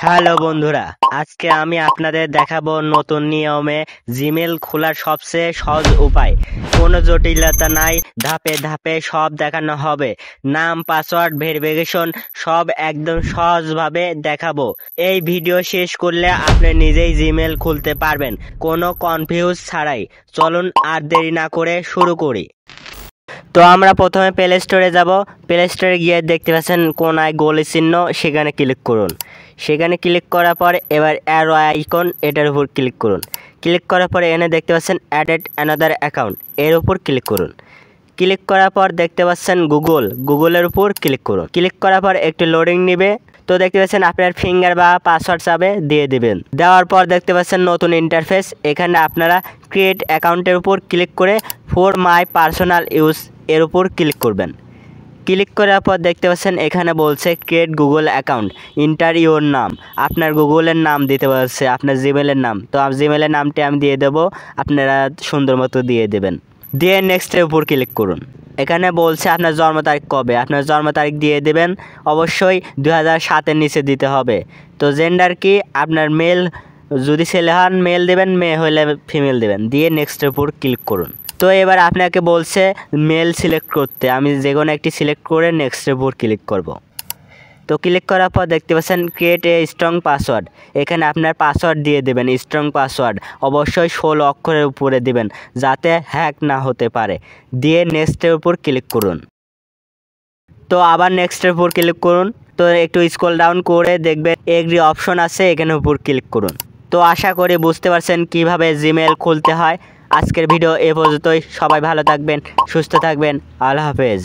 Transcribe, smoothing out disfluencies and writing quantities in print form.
Hello বন্ধুরা, আজকে আমি আপনাদের দেখাবো নতুন নিয়মে জিমেল খোলার সবচেয়ে সহজ উপায়। কোনো জটিলতা নাই, ধাপে ধাপে সব দেখানো হবে। নাম, পাসওয়ার্ড, ভেরিফিকেশন সব একদম সহজভাবে দেখাবো। এই ভিডিও শেষ করলে আপনি নিজেই জিমেল খুলতে পারবেন, কোনো কনফিউজ ছাড়াই। চলুন আর দেরি না করে শুরু করি। তো আমরা প্রথমে প্লে স্টোরে যাব। প্লে স্টোরে গিয়ে দেখতে পাচ্ছেন কোনায় গোল চিহ্ন, সেখানে ক্লিক করুন। সেখানে ক্লিক করার পর এবার অ্যারো আইকন, এটার উপর ক্লিক করুন। ক্লিক করার পরে এনে দেখতে পাচ্ছেন অ্যাডেড অ্যানাদার অ্যাকাউন্ট, এর উপর ক্লিক করুন। ক্লিক করার পর দেখতে পাচ্ছেন গুগলের উপর ক্লিক করুন। ক্লিক করার পর একটু লোডিং নেবে। তো দেখতে পাচ্ছেন আপনার ফিঙ্গার বা পাসওয়ার্ড চাবে, দিয়ে দিবেন। দেওয়ার পর দেখতে পাচ্ছেন নতুন ইন্টারফেস। এখানে আপনারা ক্রিয়েট অ্যাকাউন্টের উপর ক্লিক করে ফর মাই পার্সোনাল ইউজ এর উপর ক্লিক করবেন। ক্লিক করার পর দেখতে পাচ্ছেন এখানে বলছে create Google account, inter your নাম। আপনার গুগলের নাম দিতে বলছে, আপনার জিমেলের নাম। তো জিমেলের নামটি আমি দিয়ে দেবো, আপনারা সুন্দর মতো দিয়ে দেবেন। দিয়ে নেক্সটের উপর ক্লিক করুন। এখানে বলছে আপনার জন্ম তারিখ কবে, আপনার জন্ম তারিখ দিয়ে দেবেন। অবশ্যই 2007-এর নিচে দিতে হবে। তো জেন্ডার কি, আপনার মেল, যদি ছেলে হন মেল দেবেন, মেয়ে হলে ফিমেল দেবেন। দিয়ে নেক্সটের উপর ক্লিক করুন। তো এবার আপনাকে বলছে মেল সিলেক্ট করতে, আমি যে কোনো একটি সিলেক্ট করে নেক্সটের উপর ক্লিক করব। তো ক্লিক করার পর দেখতে পাচ্ছেন ক্রিয়েট এ স্ট্রং পাসওয়ার্ড। এখানে আপনার পাসওয়ার্ড দিয়ে দেবেন, স্ট্রং পাসওয়ার্ড। অবশ্যই 16 অক্ষরের উপরে দিবেন, যাতে হ্যাক না হতে পারে। দিয়ে নেক্সটের উপর ক্লিক করুন। তো আবার নেক্সটের উপর ক্লিক করুন। তো একটু স্ক্রল ডাউন করে দেখবেন এগ্রি অপশন আছে, এখানে উপর ক্লিক করুন। তো আশা করি বুঝতে পারছেন কিভাবে জিমেল খুলতে হয়। আজকের ভিডিও এ পর্যন্তই। সবাই ভালো থাকবেন, সুস্থ থাকবেন। আল্লাহ হাফেজ।